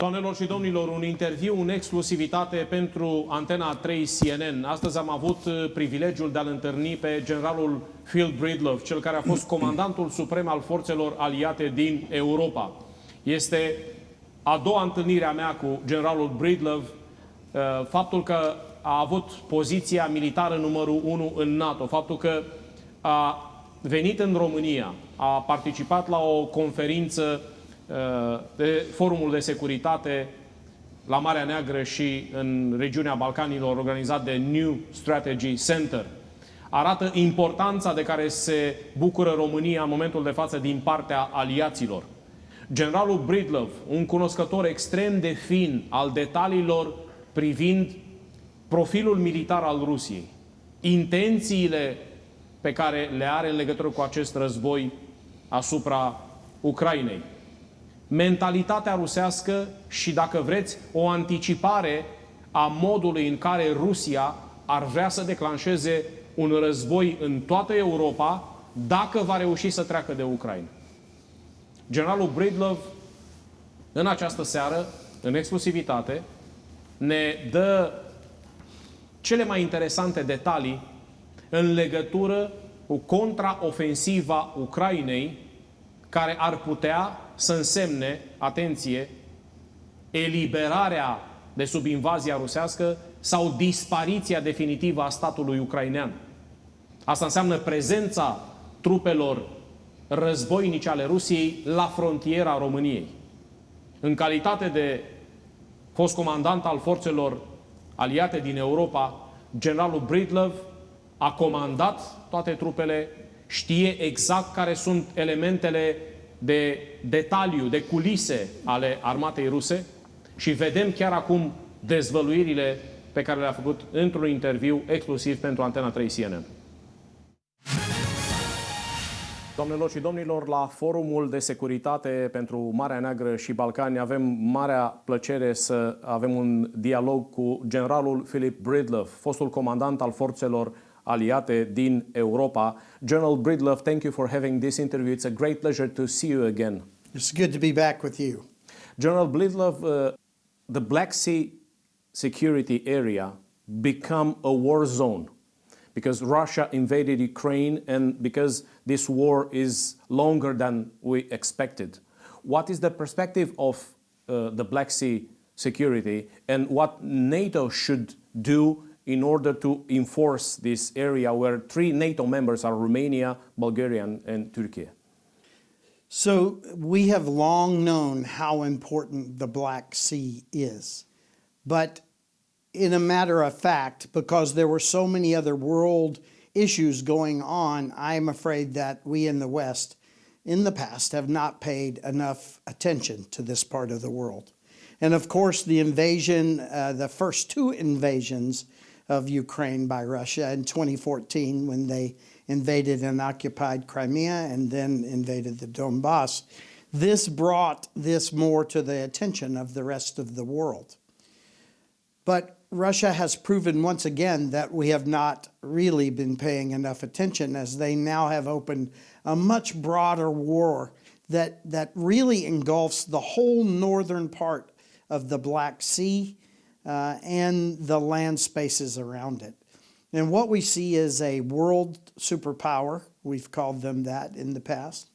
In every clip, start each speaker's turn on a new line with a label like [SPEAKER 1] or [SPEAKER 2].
[SPEAKER 1] Doamnelor și domnilor, un interviu în exclusivitate pentru Antena 3 CNN. Astăzi am avut privilegiul de a-l întâlni pe generalul Phil Breedlove, cel care a fost comandantul suprem al Forțelor Aliate din Europa. Este a doua întâlnire a mea cu generalul Breedlove. Faptul că a avut poziția militară numărul 1 în NATO, faptul că a venit în România, a participat la o conferință de Forumul de Securitate la Marea Neagră și în regiunea Balcanilor, organizat de New Strategy Center, arată importanța de care se bucură România în momentul de față din partea aliaților. Generalul Breedlove, un cunoscător extrem de fin al detaliilor privind profilul militar al Rusiei, intențiile pe care le are în legătură cu acest război asupra Ucrainei, mentalitatea rusească și, dacă vreți, o anticipare a modului în care Rusia ar vrea să declanșeze un război în toată Europa dacă va reuși să treacă de Ucraina. Generalul Breedlove, în această seară, în exclusivitate, ne dă cele mai interesante detalii în legătură cu contraofensiva Ucrainei, care ar putea să însemne, atenție, eliberarea de sub invazia rusească sau dispariția definitivă a statului ucrainean. Asta înseamnă prezența trupelor războinice ale Rusiei la frontiera României. În calitate de fost comandant al Forțelor Aliate din Europa, generalul Breedlove a comandat toate trupele, știe exact care sunt elementele de detaliu, de culise ale armatei ruse și vedem chiar acum dezvăluirile pe care le-a făcut într-un interviu exclusiv pentru Antena 3 CNN. Doamnelor și domnilor, la Forumul de Securitate pentru Marea Neagră și Balcani avem marea plăcere să avem un dialog cu generalul Phil Breedlove, fostul comandant al Forțelor Aliate din Europa. General Breedlove, thank you for having this interview. It's a great pleasure to see you again.
[SPEAKER 2] It's good to be back with you.
[SPEAKER 1] General Breedlove, the Black Sea security area become a war zone because Russia invaded Ukraine and because this war is longer than we expected. What is the perspective of the Black Sea security and what NATO should do in order to enforce this area where 3 NATO members are Romania, Bulgaria, and Turkey?
[SPEAKER 2] So we have long known how important the Black Sea is. But in a matter of fact, because there were so many other world issues going on, I'm afraid that we in the West, in the past, have not paid enough attention to this part of the world. And of course, the invasion, the first 2 invasions of Ukraine by Russia in 2014, when they invaded and occupied Crimea and then invaded the Donbass, this brought this more to the attention of the rest of the world. But Russia has proven once again that we have not really been paying enough attention, as they now have opened a much broader war that really engulfs the whole northern part of the Black Sea and the land spaces around it. And what we see is a world superpower, we've called them that in the past,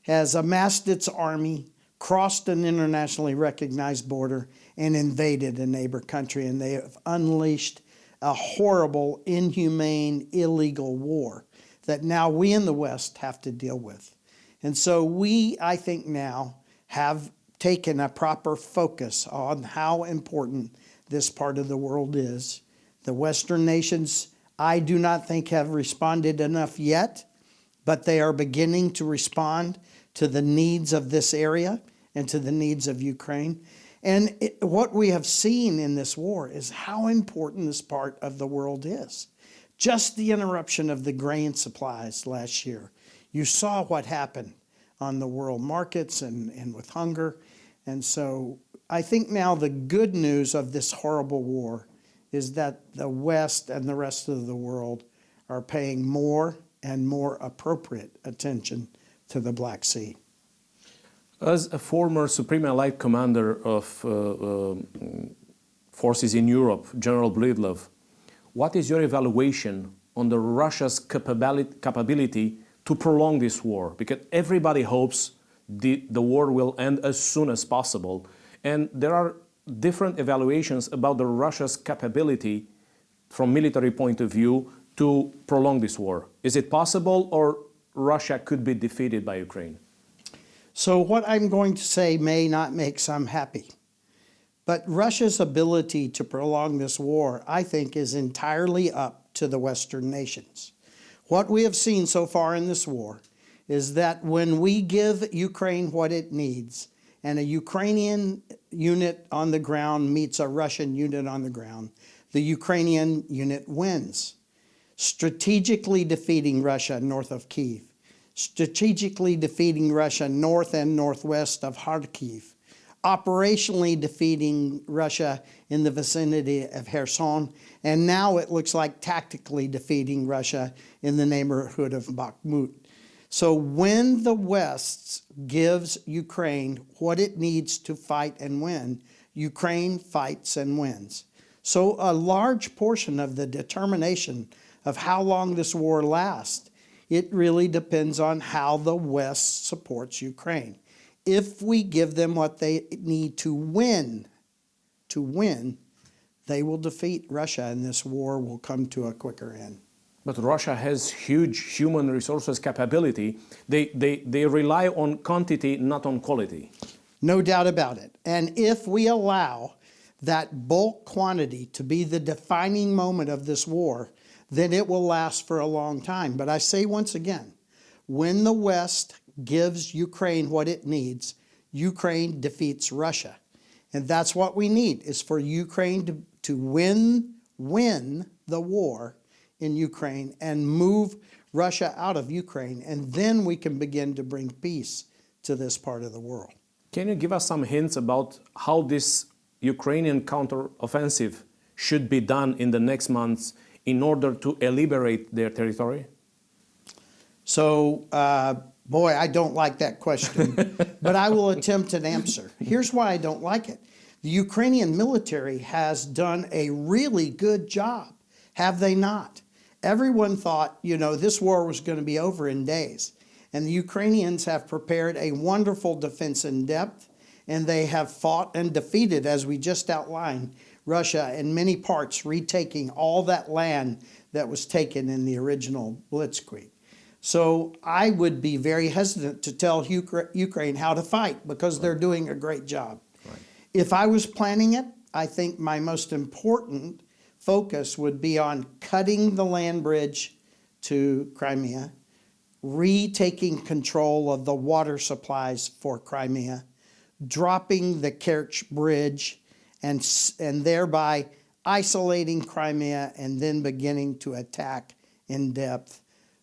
[SPEAKER 2] has amassed its army, crossed an internationally recognized border, and invaded a neighbor country. And they have unleashed a horrible, inhumane, illegal war that now we in the West have to deal with. And so we, I think now, have taken a proper focus on how important this part of the world is. The Western nations, I do not think, have responded enough yet, but they are beginning to respond to the needs of this area and to the needs of Ukraine. And what we have seen in this war is how important this part of the world is. Just the interruption of the grain supplies last year. You saw what happened on the world markets and with hunger. And so I think now the good news of this horrible war is that the West and the rest of the world are paying more and more appropriate attention to the Black Sea.
[SPEAKER 1] As a former Supreme Allied commander of forces in Europe, General Breedlove, what is your evaluation on the Russia's capability to prolong this war? Because everybody hopes the war will end as soon as possible. And there are different evaluations about the Russia's capability from military point of view to prolong this war. Is it possible, or Russia could be defeated by Ukraine?
[SPEAKER 2] So what I'm going to say may not make some happy, but Russia's ability to prolong this war, I think, is entirely up to the Western nations. What we have seen so far in this war is that when we give Ukraine what it needs, and a Ukrainian unit on the ground meets a Russian unit on the ground, the Ukrainian unit wins, strategically defeating Russia north of Kyiv, strategically defeating Russia north and northwest of Kharkiv, operationally defeating Russia in the vicinity of Kherson, and now it looks like tactically defeating Russia in the neighborhood of Bakhmut. So when the West gives Ukraine what it needs to fight and win, Ukraine fights and wins. So a large portion of the determination of how long this war lasts, it really depends on how the West supports Ukraine. If we give them what they need to win, they will defeat Russia and this war will come to a quicker end.
[SPEAKER 1] But Russia has huge human resources capability. They rely on quantity, not on quality.
[SPEAKER 2] No doubt about it. And if we allow that bulk quantity to be the defining moment of this war, then it will last for a long time. But I say once again, when the West gives Ukraine what it needs, Ukraine defeats Russia. And that's what we need, is for Ukraine to win the war in Ukraine and move Russia out of Ukraine. And then we can begin to bring peace to this part of the world.
[SPEAKER 1] Can you give us some hints about how this Ukrainian counteroffensive should be done in the next months in order to liberate their territory?
[SPEAKER 2] So, boy, I don't like that question, but I will attempt an answer. Here's why I don't like it. The Ukrainian military has done a really good job, have they not? Everyone thought, this war was going to be over in days. And the Ukrainians have prepared a wonderful defense in depth, and they have fought and defeated, as we just outlined, Russia in many parts, retaking all that land that was taken in the original blitzkrieg. So I would be very hesitant to tell Ukraine how to fight, because they're doing a great job. Right. If I was planning it, I think my most important focus would be on cutting the land bridge to Crimea, retaking control of the water supplies for Crimea, dropping the Kerch Bridge, and thereby isolating Crimea, and then beginning to attack in depth,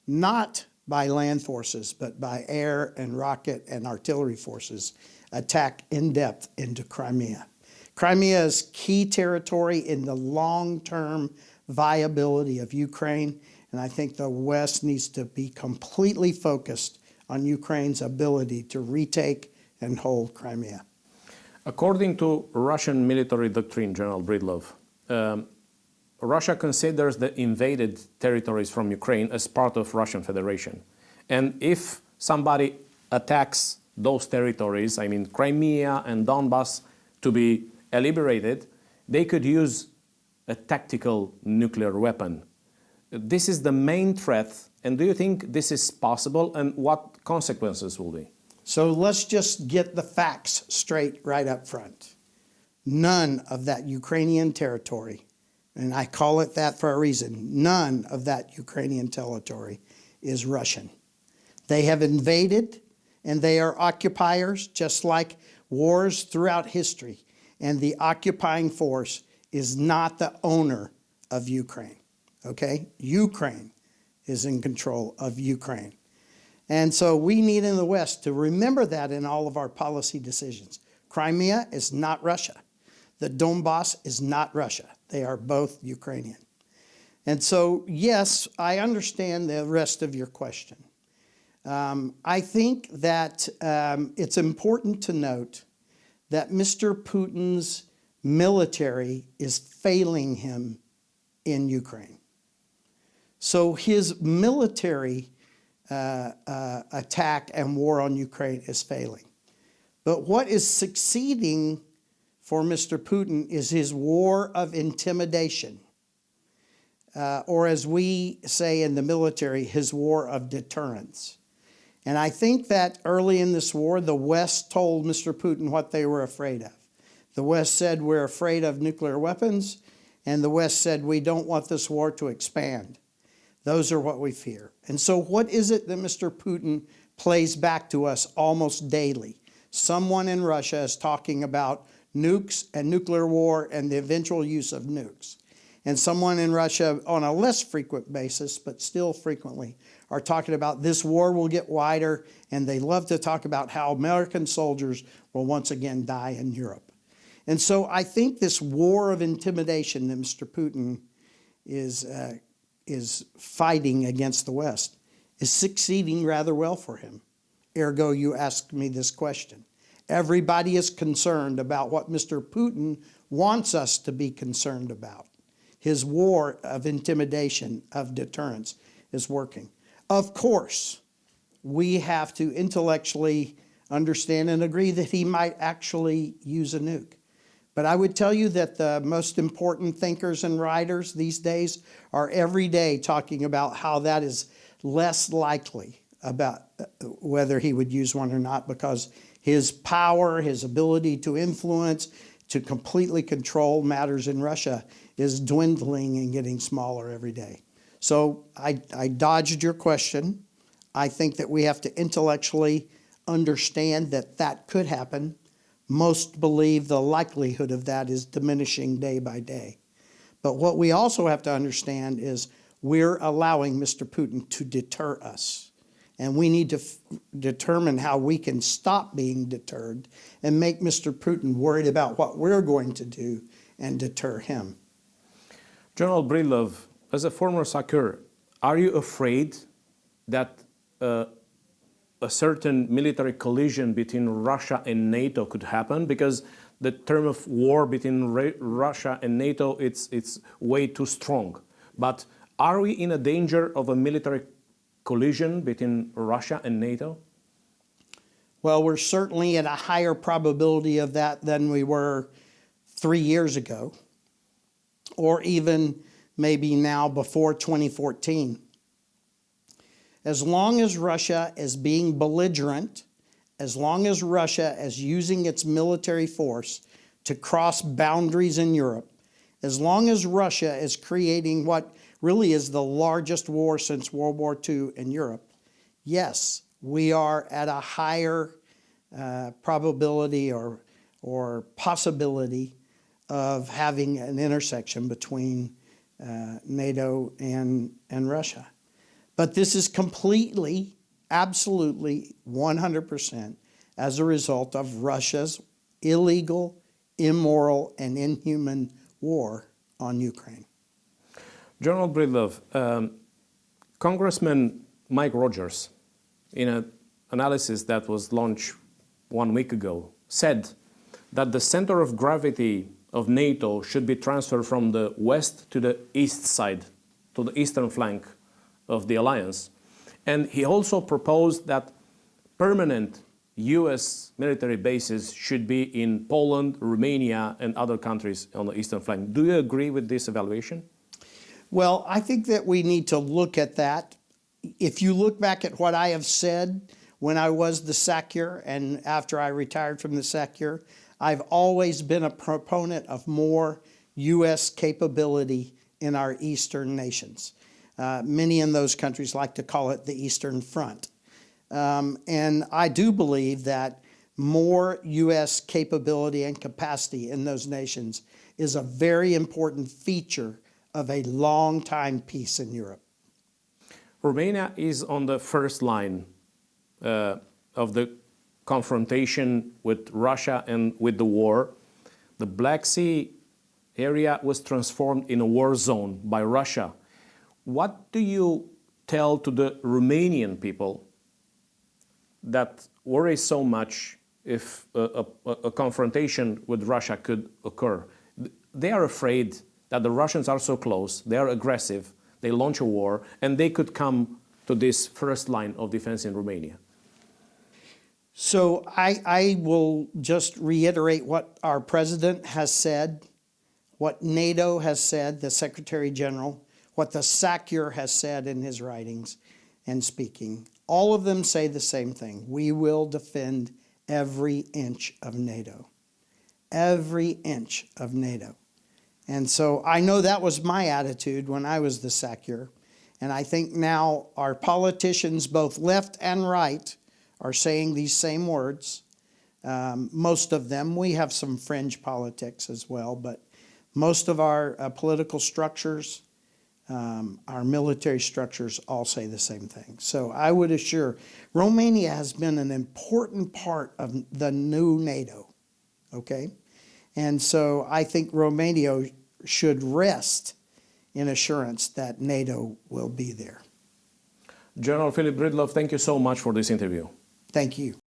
[SPEAKER 2] not by land forces, but by air and rocket and artillery forces, attack in depth into Crimea. Crimea is key territory in the long-term viability of Ukraine, and I think the West needs to be completely focused on Ukraine's ability to retake and hold Crimea.
[SPEAKER 1] According to Russian military doctrine, General Breedlove, Russia considers the invaded territories from Ukraine as part of Russian Federation. And if somebody attacks those territories, I mean Crimea and Donbass, to be liberated, they could use a tactical nuclear weapon. This is the main threat, and do you think this is possible, and what consequences will be?
[SPEAKER 2] So let's just get the facts straight right up front. None of that Ukrainian territory, and I call it that for a reason, none of that Ukrainian territory is Russian. They have invaded, and they are occupiers, just like wars throughout history. And the occupying force is not the owner of Ukraine, okay? Ukraine is in control of Ukraine. And so we need in the West to remember that in all of our policy decisions. Crimea is not Russia. The Donbass is not Russia. They are both Ukrainian. And so, yes, I understand the rest of your question. I think that it's important to note that Mr. Putin's military is failing him in Ukraine. So his military attack and war on Ukraine is failing. But what is succeeding for Mr. Putin is his war of intimidation, or as we say in the military, his war of deterrence. And I think that early in this war, the West told Mr. Putin what they were afraid of. The West said, we're afraid of nuclear weapons, and the West said, we don't want this war to expand. Those are what we fear. And so what is it that Mr. Putin plays back to us almost daily? Someone in Russia is talking about nukes and nuclear war and the eventual use of nukes. And someone in Russia, on a less frequent basis, but still frequently, are talking about this war will get wider, and they love to talk about how American soldiers will once again die in Europe. And so I think this war of intimidation that Mr. Putin is fighting against the West is succeeding rather well for him. Ergo, you asked me this question. Everybody is concerned about what Mr. Putin wants us to be concerned about. His war of intimidation, of deterrence, is working. Of course, we have to intellectually understand and agree that he might actually use a nuke. But I would tell you that the most important thinkers and writers these days are every day talking about how that is less likely about whether he would use one or not, because his power, his ability to influence, to completely control matters in Russia is dwindling and getting smaller every day. So I dodged your question. I think that we have to intellectually understand that that could happen. Most believe the likelihood of that is diminishing day by day. But what we also have to understand is we're allowing Mr. Putin to deter us. And we need to determine how we can stop being deterred and make Mr. Putin worried about what we're going to do and deter him.
[SPEAKER 1] General Breedlove, as a former soccer, are you afraid that a certain military collision between Russia and NATO could happen? Because the term of war between Russia and NATO, it's way too strong. But are we in a danger of a military collision between Russia and NATO?
[SPEAKER 2] Well, we're certainly at a higher probability of that than we were 3 years ago, or even maybe now before 2014. As long as Russia is being belligerent, as long as Russia is using its military force to cross boundaries in Europe, as long as Russia is creating what really is the largest war since World War II in Europe, yes, we are at a higher probability or possibility of having an intersection between NATO and Russia. But this is completely, absolutely, 100% as a result of Russia's illegal, immoral, and inhuman war on Ukraine.
[SPEAKER 1] General Breedlove, Congressman Mike Rogers, in an analysis that was launched 1 week ago, said that the center of gravity of NATO should be transferred from the west to the east side, to the eastern flank of the alliance. And he also proposed that permanent US military bases should be in Poland, Romania, and other countries on the eastern flank. Do you agree with this evaluation?
[SPEAKER 2] Well, I think that we need to look at that. If you look back at what I have said when I was the SACEUR and after I retired from the SACEUR, I've always been a proponent of more U.S. capability in our eastern nations. Many in those countries like to call it the Eastern Front. And I do believe that more U.S. capability and capacity in those nations is a very important feature of a long-time peace in Europe.
[SPEAKER 1] Romania is on the first line of the confrontation with Russia and with the war. The Black Sea area was transformed in a war zone by Russia. What do you tell to the Romanian people that worries so much if a confrontation with Russia could occur. They are afraid that the Russians are so close, they are aggressive, they launch a war, and they could come to this first line of defense in Romania.
[SPEAKER 2] So I will just reiterate what our president has said, what NATO has said, the Secretary General, what the SACEUR has said in his writings and speaking. All of them say the same thing. We will defend every inch of NATO. Every inch of NATO. And so I know that was my attitude when I was the SACEUR. And I think now our politicians, both left and right, are saying these same words. Most of them. We have some fringe politics as well, but most of our political structures, our military structures all say the same thing. So I would assure Romania has been an important part of the new NATO, okay? And so I think Romania should rest in assurance that NATO will be there.
[SPEAKER 1] General Phil Breedlove, thank you so much for this interview.
[SPEAKER 2] Thank you.